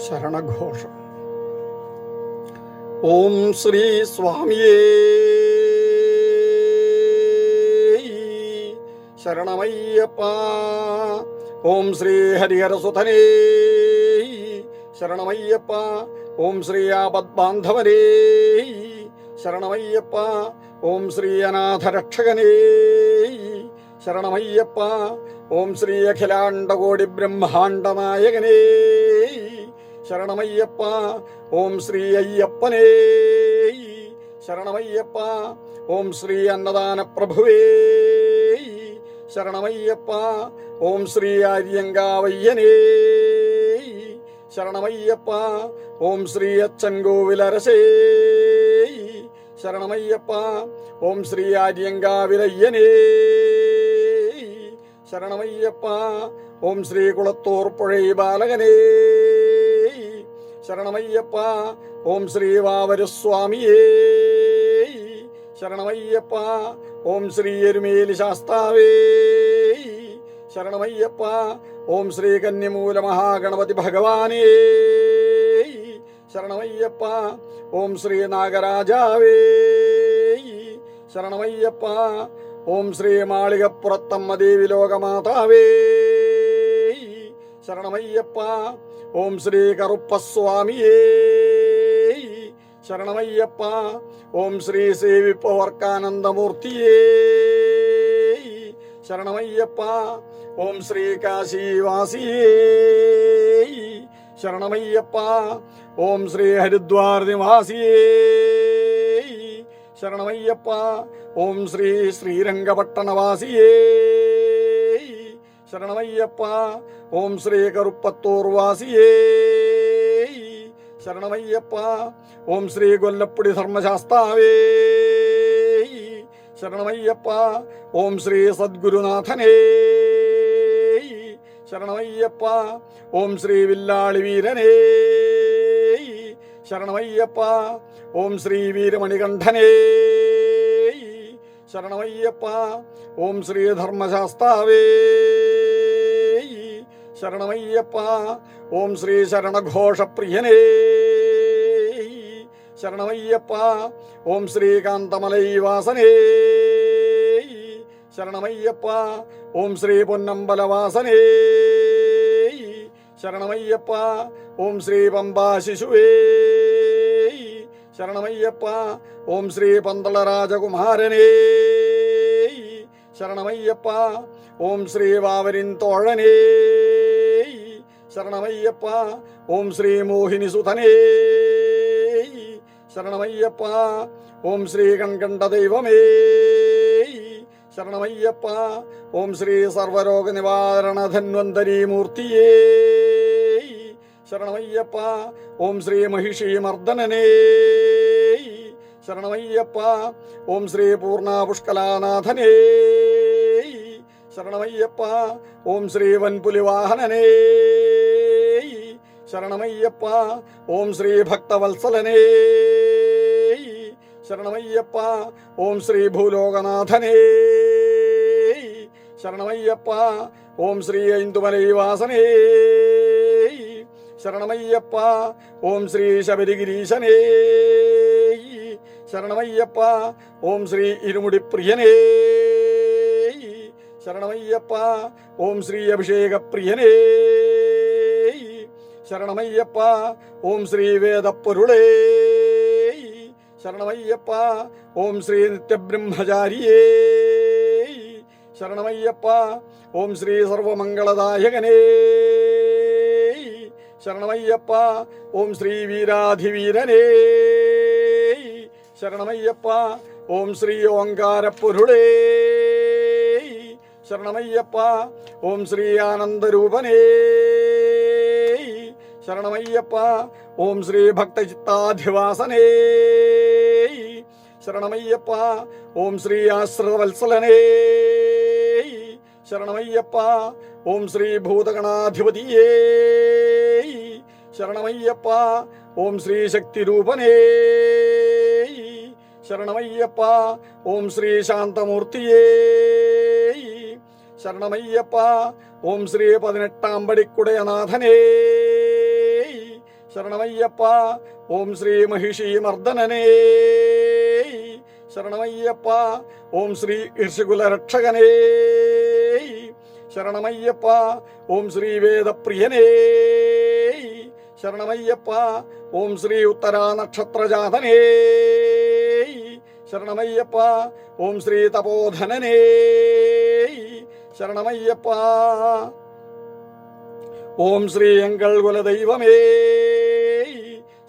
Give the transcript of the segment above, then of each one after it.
ശരണഘോഷം. ഓം ശ്രീ സ്വാമിയേ ശരണമയ്യപ്പ. ഓം ശ്രീ ഹരിഹരസുതനേ ശരണമയ്യപ്പ. ഓം ശ്രീ ആപദ്ബാന്ധവനേ ശരണമയ്യപ്പ. ഓം ശ്രീ അനാഥരക്ഷകനേ ശരണമയ്യപ്പ. ഓം ശ്രീ അഖിലാണ്ടകോടി ബ്രഹ്മാണ്ടനായകനേ ശരണമയ്യപ്പ. ഓം ശ്രീ അയ്യപ്പനേ ശരണമയ്യപ്പ. ഓം ശ്രീ അന്നദാന പ്രഭുവേ ശരണമയ്യപ്പ. ഓം ശ്രീ ആര്യങ്കാവയ്യനേ ശരണമയ്യപ്പ. ഓം ശ്രീ അച്ചൻകോവിലരശേ ശരണമയ്യപ്പ. ഓം ശ്രീ ആര്യങ്കാവിലയ്യനേ ശരണമയ്യപ്പ. ഓം ശ്രീ കുളത്തൂർ പുഴൈ ബാലകനേ ശരണമയ്യപ്പ. ഓം ശ്രീ വാവരുസ്വാമിയേ ശരണമയ്യപ്പ. ഓം ശ്രീ എരുമേലി ശാസ്താവേ ശരണമയ്യപ്പ. ഓം ശ്രീ കന്യമൂല മഹാഗണപതി ഭഗവാനേ ശരണമയ്യപ്പ. ഓം ശ്രീ നാഗരാജാവേ ശരണമയ്യപ്പ. ഓം ശ്രീ മാളികപ്പുറത്തമ്മ ദേവി ലോകമാതാവേ ശരണമയ്യപ്പ. ഓം ശ്രീ കറുപ്പസ്വാമിയേ ശരണമയ്യപ്പ. ഓം ശ്രീ സേവിപ്പവർക്കാനന്ദമൂർത്തിയേ ശരണമയ്യപ്പ. ഓം ശ്രീ കാശീവാസിയേ ശരണമയ്യപ്പ. ഓം ശ്രീ ഹരിദ്വാർ നിവാസിയേ ശരണമയ്യപ്പ. ഓം ശ്രീ ശ്രീരംഗപട്ടണവാസിയേ ശരണമയ്യപ്പ. ഓം ശ്രീ കറുപ്പത്തൂർ വാസിയേ ശരണമയ്യപ്പ. ഓം ശ്രീ കൊല്ലപ്പുടി ധർമ്മശാസ്താവേ ശരണമയ്യപ്പ. ഓം ശ്രീ സദ്ഗുരുനാഥനേ ശരണമയ്യപ്പ. ഓം ശ്രീ വില്ലാളി വീരനേ ശരണമയ്യപ്പ. ഓം ശ്രീ വീരമണികണ്ഠനേ ശരണമയ്യപ്പ. ഓം ശ്രീ ധർമ്മശാസ്താവേ ശരണമയ്യപ്പ. ഓം ശ്രീ ശരണഘോഷപ്രിയനേ ശരണമയ്യപ്പ. ഓം ശ്രീ കാന്തമലൈവാസനേ ശരണമയ്യപ്പ. ഓം ശ്രീ പൊന്നമ്പലവാസനേ ശരണമയ്യപ്പ. ഓം ശ്രീ പമ്പാശിശുവേ ശരണമയ്യപ്പ. ഓം ശ്രീ പന്തള രാജകുമാരനേ ശരണമയ്യപ്പ. ഓം ശ്രീ വാവരിൻ തോഴനേ ശരണമയ്യപ്പ. ഓം ശ്രീ മോഹിനി സുതനേ ശരണമയ്യപ്പ. ഓം ശ്രീ കൺകണ്ട ദൈവമേ ശരണമയ്യപ്പ. ഓം ശ്രീ സർവരോഗ നിവാരണ ധന്വന്തരീ മൂർത്തിയേ ശരണമയ്യപ്പ. ഓം ശ്രീ മഹിഷി മർദ്ദനനേ ശരണമയ്യപ്പ. ഓം ശ്രീ പൂർണ്ണപുഷ്കലാനാഥനേ ശരണമയ്യപ്പ. ഓം ശ്രീ വൻപുലിവാഹനനേ ശരണമയ്യപ്പ. ഓം ശ്രീ ഭക്തവത്സലനേ ശരണമയ്യപ്പ. ഓം ശ്രീ ഭൂലോകനാഥനേ ശരണമയ്യപ്പ. ഓം ശ്രീ ഐന്ദുമലൈവാസനേ ശരണമയ്യപ്പ. ഓം ശ്രീ ശബരിഗിരീശനേ ശരണമയ്യപ്പ. ഓം ശ്രീ ഇരുമുടിപ്രിയനേ ശരണമയ്യപ്പ. ഓം ശ്രീ അഭിഷേകപ്രിയനേ ശരണമയ്യപ്പ. ഓം ശ്രീ വേദപ്പൊരുളേ ശരണമയ്യപ്പ. ഓം ശ്രീ നിത്യബ്രഹ്മചാരിയേ ശരണമയ്യപ്പ. ഓം ശ്രീ സർവമംഗളദായകനേ ശരണമയ്യപ്പ. ഓം ശ്രീ വീരാധിവീരനേ ശരണമയ്യപ്പ. ഓം ശ്രീ ഓങ്കാരപ്പൊരുളേ ശരണമയ്യപ്പ. ഓം ശ്രീ ആനന്ദരൂപനേ ശരണമയ്യപ്പ. ഓം ശ്രീ ഭക്തചിത്താധിവാസനേ ശരണമയ്യപ്പ. ഓം ശ്രീ ആശ്രിതവത്സലനേ ശരണമയ്യപ്പ. ഓം ശ്രീ ഭൂതഗണാധിപതിയേ ശരണമയ്യപ്പ. ഓം ശ്രീ ശക്തിരൂപനേ ശരണമയ്യപ്പ. ഓം ശ്രീ ശാന്തമൂർത്തിയേ ശരണമയ്യപ്പ. ഓം ശ്രീ 18 പടിക്കുടയനാഥനേ ശരണമയ്യപ്പ. ഓം ശ്രീ മഹിഷി മർദ്ദനനേ ശരണമയ്യപ്പ. ഓം ശ്രീ ഋഷികുല രക്ഷകനേ ശരണമയ്യപ്പ. ഓം ശ്രീ വേദപ്രിയനേ ശരണമയ്യപ്പ. ഓം ശ്രീ ഉത്തരാ നക്ഷത്രജാതനേ ശരണമയ്യപ്പ. ഓം ശ്രീ തപോധനനേ ശരണമയ്യപ്പ. ഓം ശ്രീ എങ്കൾ കുലദൈവമേ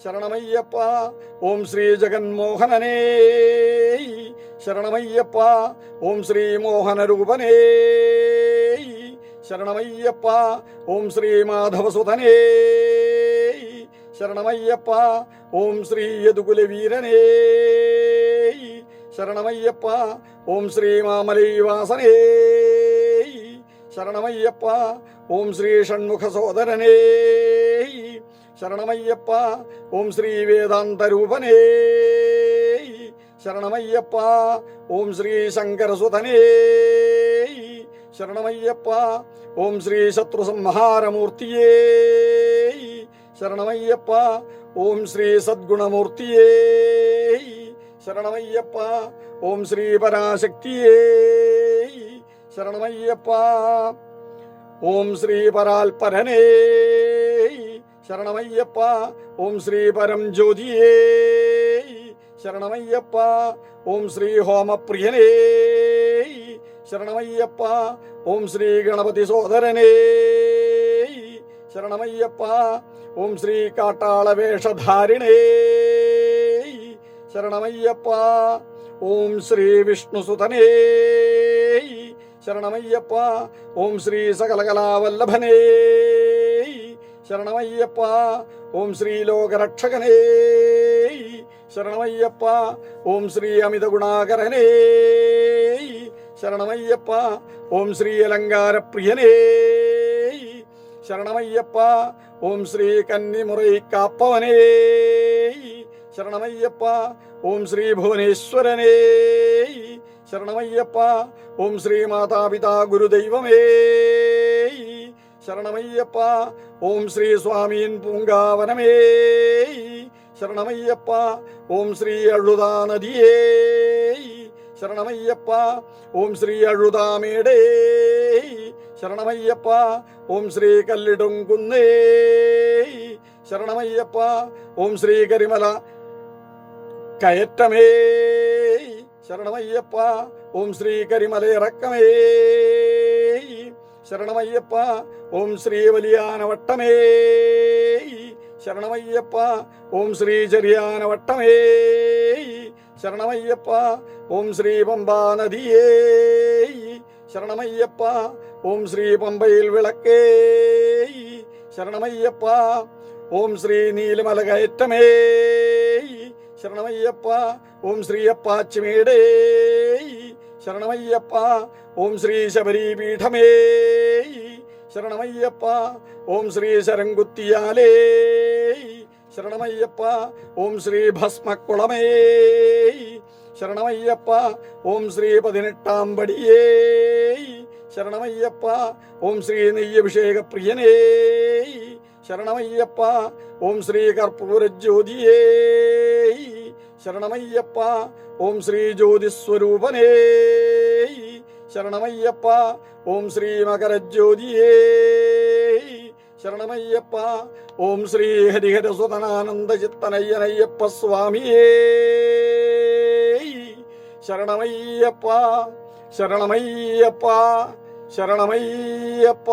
ശരണമയ്യപ്പ. ഓം ശ്രീ ജഗന്മോഹനനേ ശരണമയ്യപ്പ. ഓം ശ്രീ മോഹനരൂപനേ ശരണമയ്യപ്പ. ഓം ശ്രീ മാധവസുതനേ ശരണമയ്യപ്പ. ഓം ശ്രീ യദുകുലവീരനേ ശരണമയ്യപ്പ. ഓം ശ്രീ മാമലൈവാസനേ ശരണമയ്യപ്പ. ഓം ശ്രീ ഷൺമുഖ സോദരനേ ശരണമയ്യപ്പ. ഓം ശ്രീ വേദാന്തരൂപനേ ശരണമയ്യപ്പ. ഓം ശ്രീ ശങ്കരസുതനേ ശരണമയ്യപ്പ. ഓം ശ്രീ ശത്രുസംഹാരമൂർത്തിയേ ശരണമയ്യപ്പ. ഓം ശ്രീ സദ്ഗുണമൂർത്തിയേ ശരണമയ്യപ്പ. ഓം ശ്രീ പരാശക്തിയേ ശരണമയ്യപ്പ. ഓം ശ്രീ പരാൽപരനേ ശരണമയ്യപ്പ. ഓം ശ്രീ പരം ജ്യോതിയേ ശരണമയ്യപ്പ. ഓം ശ്രീ ഹോമപ്രിയനേ ശരണമയ്യപ്പ. ഓം ശ്രീ ഗണപതി സോദരനേ ശരണമയ്യപ്പ. ഓം ശ്രീ കാട്ടാളവേഷധാരിണേ ശരണമയ്യപ്പ. ഓം ശ്രീ വിഷ്ണുസുതനേ ശരണമയ്യപ്പ. ഓം ശ്രീ സകലകലാവല്ലഭനേ ശരണമയ്യപ്പ. ഓം ശ്രീ ലോകരക്ഷകനേ ശരണമയ്യപ്പ. ഓം ശ്രീ അമിതഗുണാകരനേ ശരണമയ്യപ്പ. ഓം ശ്രീ അലങ്കാരപ്രിയനേ ശരണമയ്യപ്പ. ഓം ശ്രീ കന്നിമുറൈ കാപ്പവനേ ശരണമയ്യപ്പ. ഓം ശ്രീ ഭുവനേശ്വരനേ ശരണമയ്യപ്പ. ഓം ശ്രീ മാതാപിതാ ഗുരുദൈവമേ ശരണമയ്യപ്പ. ഓം ശ്രീ സ്വാമീൻ പൂങ്കാവനമേ ശരണമയ്യപ്പ. ഓം ശ്രീ അഴുതാ നദിയേ ശരണമയ്യപ്പ. ഓം ശ്രീ അഴുതാമേടേ ശരണമയ്യപ്പ. ഓം ശ്രീ കല്ലിടുംകുന്നേ ശരണമയ്യപ്പ. ഓം ശ്രീ കരിമല കയറ്റമേ ശരണമയ്യപ്പ. ഓം ശ്രീ കരിമലയിറക്കമേ ശരണമയ്യപ്പ. ഓം ശ്രീ വലിയാനവട്ടമേ ശരണമയ്യപ്പ. ഓം ശ്രീ ചെറിയാനവട്ടമേ ശരണമയ്യപ്പ. ഓം ശ്രീ പമ്പാ നദിയേ ശരണമയ്യപ്പ. ഓം ശ്രീ പമ്പയിൽ വിളക്കേ ശരണമയ്യപ്പ. ഓം ശ്രീ നീലമല കയറ്റമേ ശരണമയ്യപ്പ. ഓം ശ്രീ അപ്പാച്ചിമേടേ ശരണമയ്യപ്പ. ഓം ശ്രീ ശബരീപീഠമേ ശരണമയ്യപ്പ. ഓം ശ്രീ ശരംകുത്തിയാലേ ശരണമയ്യപ്പ. ഓം ശ്രീ ഭസ്മക്കുളമേ ശരണമയ്യപ്പ. ഓം ശ്രീ 18-ാം പടിയേ ശരണമയ്യപ്പ. ഓം ശ്രീ നെയ്യഭിഷേക പ്രിയനേ ശരണമയ്യപ്പ. ഓം ശ്രീ കർപ്പൂരജ്യോതിയേ ശരണമയ്യപ്പ. ഓം ശ്രീ ജ്യോതിസ്വരൂപനേ ശരണമയ്യപ്പ. ഓം ശ്രീ മകരജ്യോതിയേ ശരണമയ്യപ്പ. ഓം ശ്രീ ഹരിഹരസുതനാനന്ദചിത്തനയ്യനയ്യപ്പ സ്വാമിയേ ശരണമയ്യപ്പ. ശരണമയ്യപ്പ. ശരണമയ്യപ്പ.